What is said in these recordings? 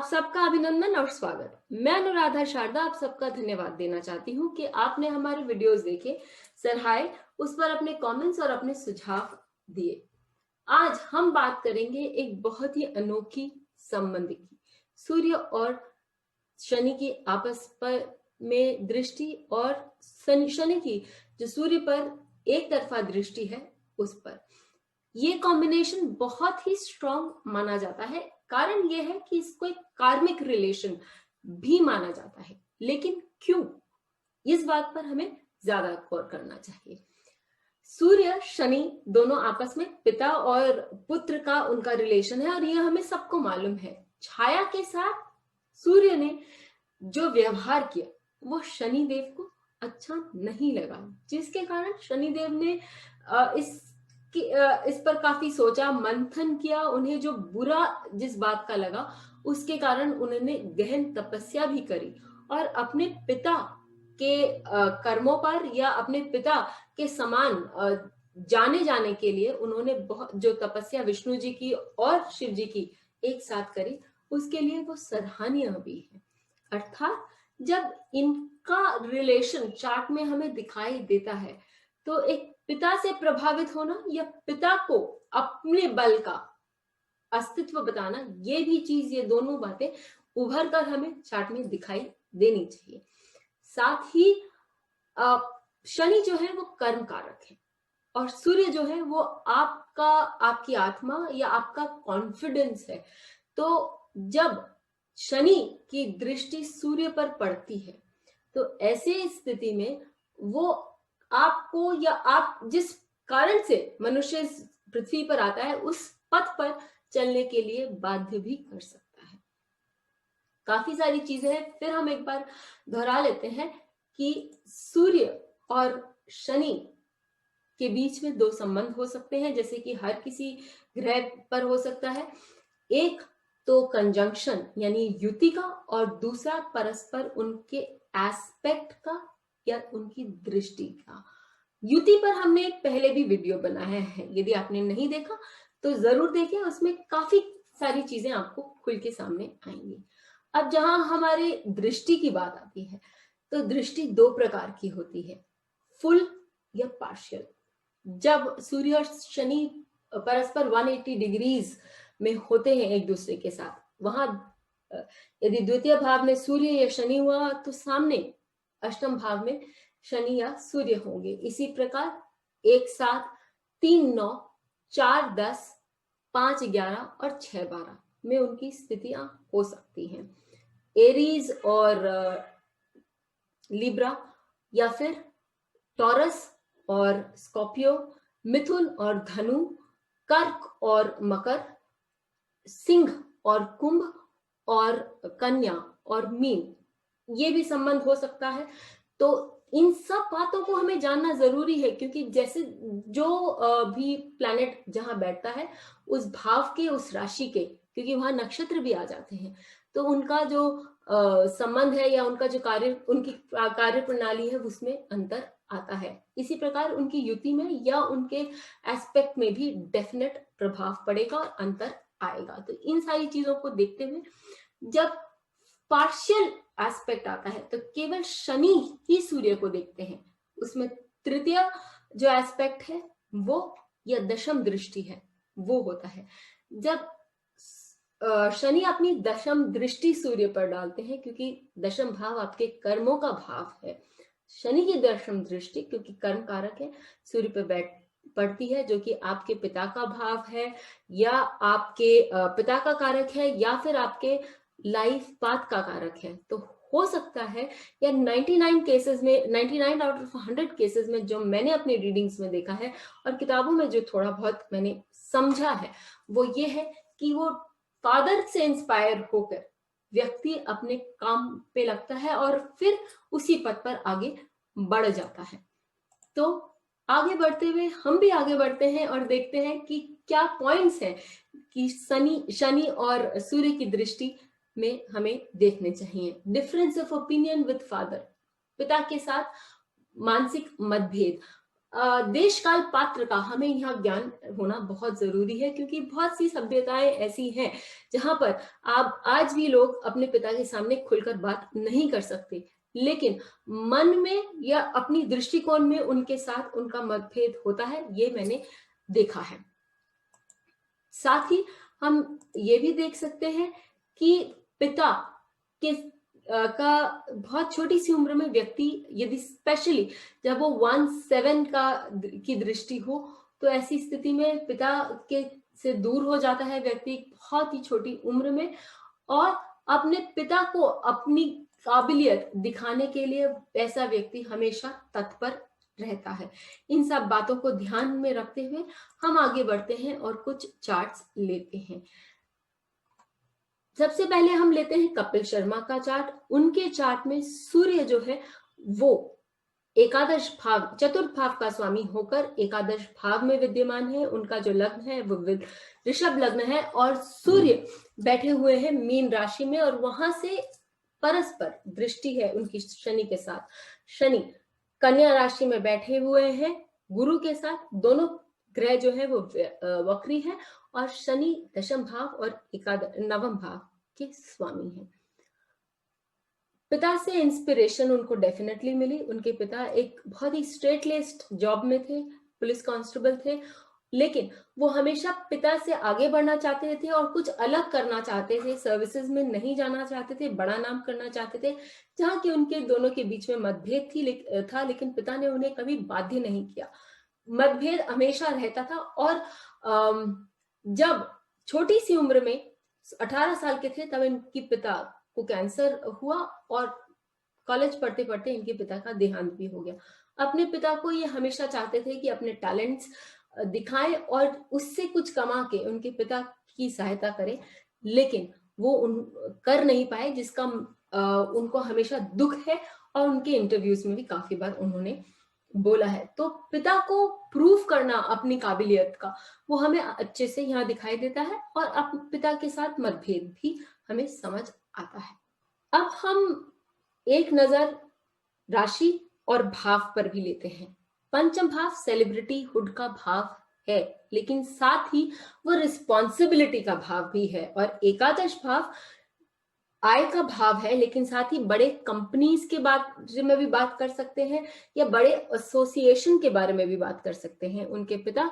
सबका अभिनंदन और स्वागत। मैं अनुराधा शारदा आप सबका धन्यवाद देना चाहती हूँ कि आपने हमारे वीडियोस देखे, सराहे, उस पर अपने कमेंट्स और अपने सुझाव दिए। आज हम बात करेंगे एक बहुत ही अनोखी संबंध की, सूर्य और शनि की आपस पर में दृष्टि और शनि की जो सूर्य पर एक तरफा दृष्टि है उस पर। ये कॉम्बिनेशन बहुत ही स्ट्रॉन्ग माना जाता है। कारण यह है कि इसको एक कार्मिक रिलेशन भी माना जाता है, लेकिन क्यों, इस बात पर हमें ज्यादा गौर करना चाहिए। सूर्य शनि दोनों आपस में पिता और पुत्र का उनका रिलेशन है और यह हमें सबको मालूम है। छाया के साथ सूर्य ने जो व्यवहार किया वो शनि देव को अच्छा नहीं लगा, जिसके कारण शनि देव ने इस पर काफी सोचा, मंथन किया। उन्हें जो बुरा जिस बात का लगा उसके कारण उन्होंने गहन तपस्या भी करी और अपने पिता के कर्मों पर या अपने पिता के समान जाने जाने के लिए उन्होंने बहुत जो तपस्या विष्णु जी की और शिव जी की एक साथ करी, उसके लिए वो सराहनीय भी है। अर्थात जब इनका रिलेशन चार्ट में हमें दिखाई देता है तो एक पिता से प्रभावित होना या पिता को अपने बल का अस्तित्व बताना, ये भी चीज, ये दोनों बातें उभर कर हमें चार्ट में दिखाई देनी चाहिए। साथ ही शनि जो है वो कर्म कारक है और सूर्य जो है वो आपकी आत्मा या आपका कॉन्फिडेंस है। तो जब शनि की दृष्टि सूर्य पर पड़ती है तो ऐसे स्थिति में वो आपको या आप जिस कारण से मनुष्य पृथ्वी पर आता है उस पथ पर चलने के लिए बाध्य भी कर सकता है। काफी सारी चीजें हैं, फिर हम एक बार दोहरा लेते हैं कि सूर्य और शनि के बीच में दो संबंध हो सकते हैं, जैसे कि हर किसी ग्रह पर हो सकता है। एक तो कंजंक्शन यानी युति का और दूसरा परस्पर उनके एस्पेक्ट का या उनकी दृष्टि का। युति पर हमने पहले भी वीडियो बनाया है, यदि आपने नहीं देखा तो जरूर देखें, उसमें काफी सारी चीजें आपको खुल के सामने आएंगी। अब जहां हमारे दृष्टि की बात आती है तो दृष्टि दो प्रकार की होती है, फुल या पार्शियल। जब सूर्य और शनि परस्पर 180 डिग्रीज में होते हैं एक दूसरे के साथ, वहां यदि द्वितीय भाव में सूर्य या शनि हुआ तो सामने अष्टम भाव में शनि या सूर्य होंगे। इसी प्रकार 1 7 3 9 4 10 5 11 और 6 12 में उनकी स्थितियां हो सकती हैं। एरीज और लिब्रा या फिर टॉरस और स्कॉर्पियो, मिथुन और धनु, कर्क और मकर, सिंह और कुंभ और कन्या और मीन, ये भी संबंध हो सकता है। तो इन सब बातों को हमें जानना जरूरी है, क्योंकि जैसे जो भी प्लैनेट जहां बैठता है उस भाव के, उस राशि के, क्योंकि वहां नक्षत्र भी आ जाते हैं, तो उनका जो संबंध है या उनका जो उनकी कार्य प्रणाली है उसमें अंतर आता है। इसी प्रकार उनकी युति में या उनके एस्पेक्ट में भी डेफिनेट प्रभाव पड़ेगा और अंतर आएगा। तो इन सारी चीजों को देखते हुए जब पार्शियल एस्पेक्ट आता है तो केवल शनि ही सूर्य को देखते हैं, उसमें तृतीय जो एस्पेक्ट है वो या दशम दृष्टि है वो होता है जब शनि अपनी दशम दृष्टि सूर्य पर डालते हैं, क्योंकि दशम भाव आपके कर्मों का भाव है। शनि की दशम दृष्टि क्योंकि कर्म कारक है सूर्य पर पड़ती है, जो कि आपके पिता का भाव है या आपके पिता का कारक है या फिर आपके लाइफ पाथ का कारक है। तो हो सकता है या 99 केसेस में, 99 आउट ऑफ 100 केसेस में जो मैंने अपनी रीडिंग्स में देखा है और किताबों में जो थोड़ा बहुत मैंने समझा है वो ये है कि वो फादर से इंस्पायर होकर व्यक्ति अपने काम पे लगता है और फिर उसी पथ पर आगे बढ़ जाता है। तो आगे बढ़ते हुए हम भी आगे बढ़ते हैं और देखते हैं कि क्या पॉइंट्स हैं कि शनि और सूर्य की दृष्टि में हमें देखने चाहिए। Difference of opinion with father, पिता के साथ मानसिक मतभेद, देश काल पात्र का हमें यहाँ ज्ञान होना बहुत जरूरी है, क्योंकि बहुत सी सभ्यताएं ऐसी हैं जहां पर आप आज भी लोग अपने पिता के सामने खुलकर बात नहीं कर सकते, लेकिन मन में या अपनी दृष्टिकोण में उनके साथ उनका मतभेद होता है, ये मैंने देखा है। साथ ही हम ये भी देख सकते हैं कि पिता के का बहुत छोटी सी उम्र में व्यक्ति, यदि स्पेशली जब वो 1-7 की दृष्टि हो, तो ऐसी स्थिति में पिता के से दूर हो जाता है व्यक्ति बहुत ही छोटी उम्र में, और अपने पिता को अपनी काबिलियत दिखाने के लिए ऐसा व्यक्ति हमेशा तत्पर रहता है। इन सब बातों को ध्यान में रखते हुए हम आगे बढ़ते हैं और कुछ चार्ट्स लेते हैं। सबसे पहले हम लेते हैं कपिल शर्मा का चार्ट। उनके चार्ट में सूर्य जो है वो एकादश भाव, चतुर्थ भाव का स्वामी होकर एकादश भाव में विद्यमान है। उनका जो लग्न है वो ऋषभ लग्न है, और सूर्य बैठे हुए हैं मीन राशि में, और वहां से परस्पर दृष्टि है उनकी शनि के साथ। शनि कन्या राशि में बैठे हुए हैं गुरु के साथ, दोनों ग्रह जो है वो वक्री है, और शनि दशम भाव और नवम भाव के स्वामी हैं। पिता से इंस्पिरेशन उनको डेफिनेटली मिली। उनके पिता एक बहुत ही स्ट्रेट लेस्ड जॉब में थे, पुलिस कांस्टेबल थे, लेकिन वो हमेशा पिता से आगे बढ़ना चाहते थे और कुछ अलग करना चाहते थे। सर्विसेज में नहीं जाना चाहते थे, बड़ा नाम करना चाहते थे, जहाँ की उनके दोनों के बीच में मतभेद था, लेकिन पिता ने उन्हें कभी बाध्य नहीं किया। मतभेद हमेशा रहता था, और जब छोटी सी उम्र में 18 साल के थे तब इनके पिता को कैंसर हुआ, और कॉलेज पढ़ते पढ़ते इनके पिता का देहांत भी हो गया। अपने पिता को ये हमेशा चाहते थे कि अपने टैलेंट्स दिखाएं और उससे कुछ कमा के उनके पिता की सहायता करें, लेकिन वो कर नहीं पाए, जिसका उनको हमेशा दुख है, और उनके इंटरव्यूज में भी काफी बार उन्होंने बोला है। तो पिता को प्रूव करना अपनी काबिलियत का, वो हमें अच्छे से यहाँ दिखाई देता है, और अपने पिता के साथ मतभेद भी हमें समझ आता है। अब हम एक नजर राशि और भाव पर भी लेते हैं। पंचम भाव सेलिब्रिटी हुड का भाव है, लेकिन साथ ही वो रिस्पॉन्सिबिलिटी का भाव भी है, और एकादश भाव आय का भाव है, लेकिन साथ ही बड़े कंपनीज के बारे में भी बात कर सकते हैं, या बड़े एसोसिएशन के बारे में भी बात कर सकते हैं। उनके पिता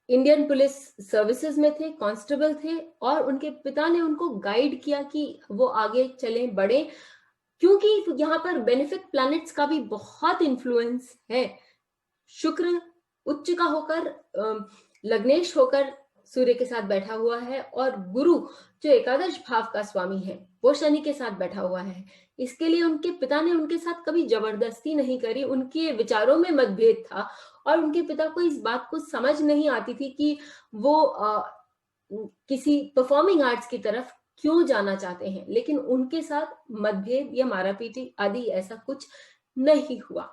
इंडियन पुलिस सर्विसेज में थे, कांस्टेबल थे, और उनके पिता ने उनको गाइड किया कि वो आगे चले बढ़े, क्योंकि यहाँ पर बेनिफिक प्लैनेट्स का भी बहुत इन्फ्लुएंस है। शुक्र उच्च का होकर लग्नेश होकर सूर्य के साथ बैठा हुआ है, और गुरु जो एकादश भाव का स्वामी है वो शनि के साथ बैठा हुआ है। इसके लिए उनके पिता ने उनके साथ कभी जबरदस्ती नहीं करी। उनके विचारों में मतभेद था, और उनके पिता को इस बात को समझ नहीं आती थी कि वो किसी परफॉर्मिंग आर्ट्स की तरफ क्यों जाना चाहते हैं, लेकिन उनके साथ मतभेद या मारापीटी आदि ऐसा कुछ नहीं हुआ।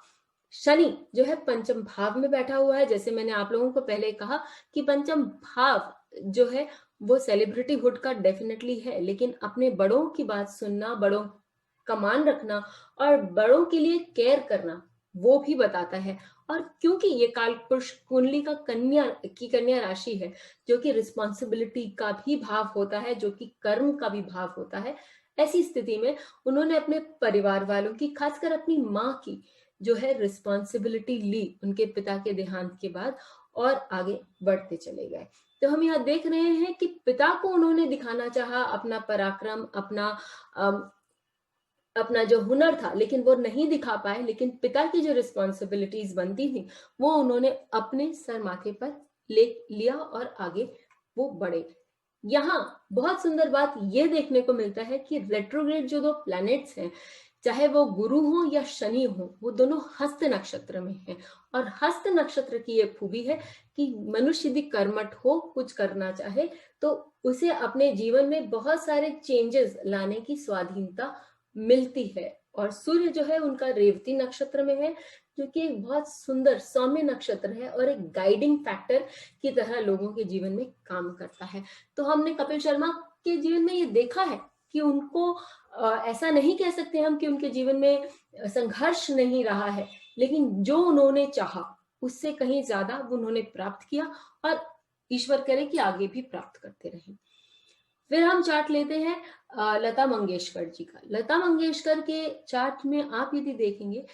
शनि जो है पंचम भाव में बैठा हुआ है। जैसे मैंने आप लोगों को पहले कहा कि पंचम भाव जो है वो सेलिब्रिटी हुड का डेफिनेटली है, लेकिन अपने बड़ों की बात सुनना, बड़ों का मान रखना और बड़ों के लिए केयर करना वो भी बताता है। और क्योंकि ये कालपुरुष कुंडली का कन्या राशि है, जो कि रिस्पॉन्सिबिलिटी का भी भाव होता है, जो कि कर्म का भी भाव होता है, ऐसी स्थिति में उन्होंने अपने परिवार वालों की, खासकर अपनी माँ की जो है रिस्पॉन्सिबिलिटी ली उनके पिता के देहांत के बाद, और आगे बढ़ते चले गए। तो हम यहाँ देख रहे हैं कि पिता को उन्होंने दिखाना चाहा अपना पराक्रम, अपना जो हुनर था, लेकिन वो नहीं दिखा पाए। लेकिन पिता की जो रिस्पॉन्सिबिलिटीज बनती थी वो उन्होंने अपने सर माथे पर ले लिया और आगे वो बढ़े। यहाँ बहुत सुंदर बात ये देखने को मिलता है कि रेट्रोग्रेड जो दो प्लैनेट्स हैं, चाहे वो गुरु हो या शनि हो, वो दोनों हस्त नक्षत्र में हैं। और हस्त नक्षत्र की एक खूबी है कि मनुष्य यदि कर्मठ हो, कुछ करना चाहे, तो उसे अपने जीवन में बहुत सारे चेंजेस लाने की स्वाधीनता मिलती है। और सूर्य जो है उनका रेवती नक्षत्र में है, जो कि एक बहुत सुंदर सौम्य नक्षत्र है और एक गाइडिंग फैक्टर की तरह लोगों के जीवन में काम करता है। तो हमने कपिल शर्मा के जीवन में ये देखा है कि उनको ऐसा नहीं कह सकते हम कि उनके जीवन में संघर्ष नहीं रहा है, लेकिन जो उन्होंने चाहा उससे कहीं ज्यादा उन्होंने प्राप्त किया, और ईश्वर करे कि आगे भी प्राप्त करते रहें। फिर हम चार्ट लेते हैं लता मंगेशकर जी का। लता मंगेशकर के चार्ट में आप यदि देखेंगे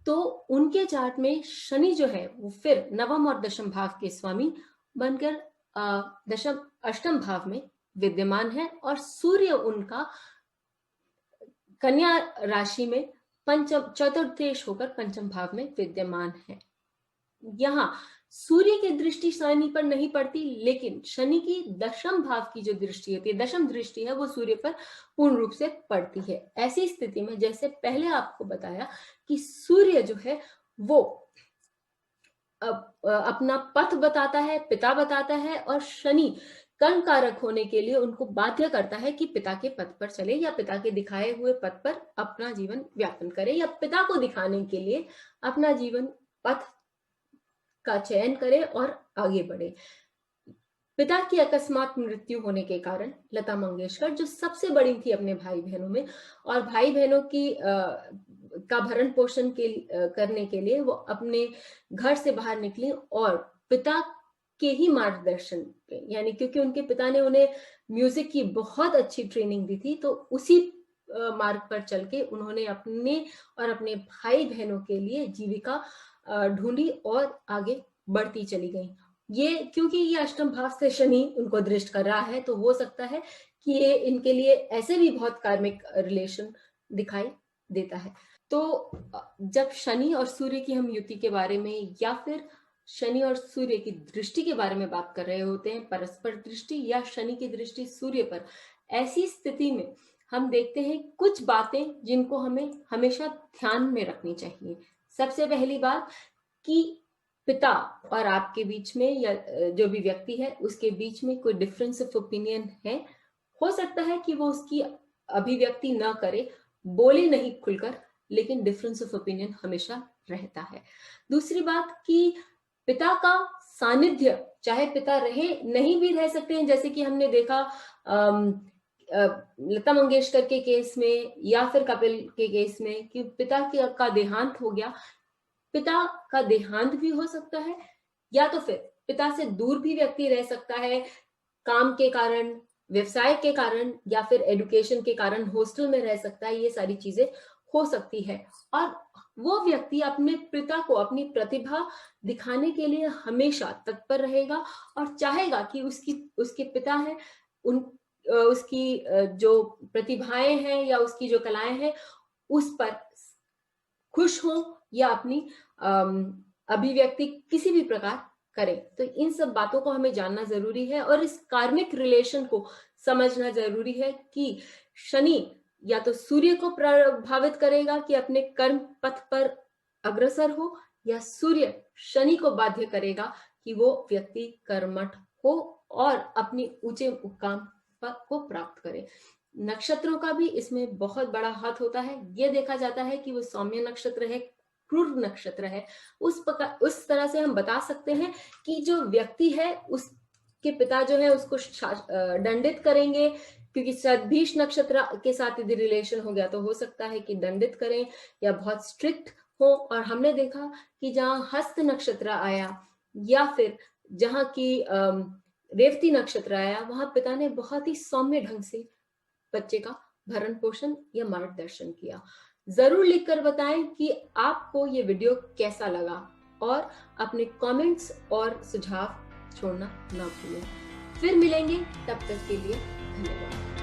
तो उनके चार्ट में शनि जो है वो फिर नवम और दशम भाव के स्वामी बनकर दशम अष्टम भाव में विद्यमान है, और सूर्य उनका कन्या राशि में पंचम चतुर्थेश होकर पंचम भाव में विद्यमान है। यहाँ सूर्य की दृष्टि शनि पर नहीं पड़ती, लेकिन शनि की दशम भाव की जो दृष्टि होती है, दशम दृष्टि है, वो सूर्य पर पूर्ण रूप से पड़ती है। ऐसी स्थिति में जैसे पहले आपको बताया कि सूर्य जो है वो अपना पथ बताता है, पिता बताता है, और शनि कर्म कारक होने के लिए उनको बाध्य करता है कि पिता के पथ पर चले या पिता के दिखाए हुए पथ पर अपना जीवन व्यापन करे, या पिता को दिखाने के लिए अपना जीवन पथ का चयन करे और आगे बढ़े। पिता की अकस्मात मृत्यु होने के कारण लता मंगेशकर, जो सबसे बड़ी थी अपने भाई बहनों में, और भाई बहनों की का भरण पोषण करने के लिए वो अपने घर से बाहर निकली, और पिता के ही मार्गदर्शन पे, यानी क्योंकि उनके पिता ने उन्हें म्यूजिक की बहुत अच्छी ट्रेनिंग दी थी, तो उसी मार्ग पर चल के उन्होंने अपने और अपने भाई बहनों के लिए जीविका ढूंढी और आगे बढ़ती चली गई। ये क्योंकि ये अष्टम भाव से शनि उनको दृष्ट कर रहा है, तो हो सकता है कि ये इनके लिए ऐसे भी बहुत कार्मिक रिलेशन दिखाई देता है। तो जब शनि और सूर्य की हम युति के बारे में या फिर शनि और सूर्य की दृष्टि के बारे में बात कर रहे होते हैं, परस्पर दृष्टि या शनि की दृष्टि सूर्य पर, ऐसी स्थिति में हम देखते हैं कुछ बातें जिनको हमें हमेशा ध्यान में रखनी चाहिए। सबसे पहली बात कि पिता और आपके बीच में या जो भी व्यक्ति है उसके बीच में कोई डिफरेंस ऑफ ओपिनियन है। हो सकता है कि वो उसकी अभिव्यक्ति ना करे, बोले नहीं खुलकर, लेकिन डिफरेंस ऑफ ओपिनियन हमेशा रहता है। दूसरी बात कि पिता का सानिध्य, चाहे पिता रहे नहीं भी रह सकते हैं, जैसे कि हमने देखा लता मंगेशकर के केस में या फिर कपिल के केस में कि पिता का देहांत हो गया। पिता का देहांत भी हो सकता है, या तो फिर पिता से दूर भी व्यक्ति रह सकता है, काम के कारण, व्यवसाय के कारण, या फिर एजुकेशन के कारण हॉस्टल में रह सकता है। ये सारी चीजें हो सकती है, और वो व्यक्ति अपने पिता को अपनी प्रतिभा दिखाने के लिए हमेशा तत्पर रहेगा और चाहेगा कि उसके पिता है उसकी जो प्रतिभाएं हैं या उसकी जो कलाएं हैं उस पर खुश हो या अपनी अभिव्यक्ति किसी भी प्रकार करें। तो इन सब बातों को हमें जानना जरूरी है, और इस कार्मिक रिलेशन को समझना जरूरी है कि शनि या तो सूर्य को प्रभावित करेगा कि अपने कर्म पथ पर अग्रसर हो, या सूर्य शनि को बाध्य करेगा कि वो व्यक्ति कर्मठ हो और अपनी ऊंचे मुकाम को प्राप्त करे। नक्षत्रों का भी इसमें बहुत बड़ा हाथ होता है। ये देखा जाता है कि वो सौम्य नक्षत्र है, क्रूर नक्षत्र है, उस तरह से हम बता सकते हैं कि जो व्यक्ति है उसके पिता जो है उसको दंडित करेंगे, क्योंकि सदभिष नक्षत्र के साथ यदि रिलेशन हो गया तो हो सकता है कि दंडित करें या बहुत स्ट्रिक्ट हो। और हमने देखा कि जहां हस्त नक्षत्र आया या फिर जहां की रेवती नक्षत्र आया, वहां पिता ने बहुत ही सौम्य ढंग से बच्चे का भरण पोषण या मार्गदर्शन किया। जरूर लिखकर बताएं कि आपको ये वीडियो कैसा लगा, और अपने कमेंट्स और सुझाव छोड़ना ना भूलें। फिर मिलेंगे, तब तक के लिए धन्यवाद।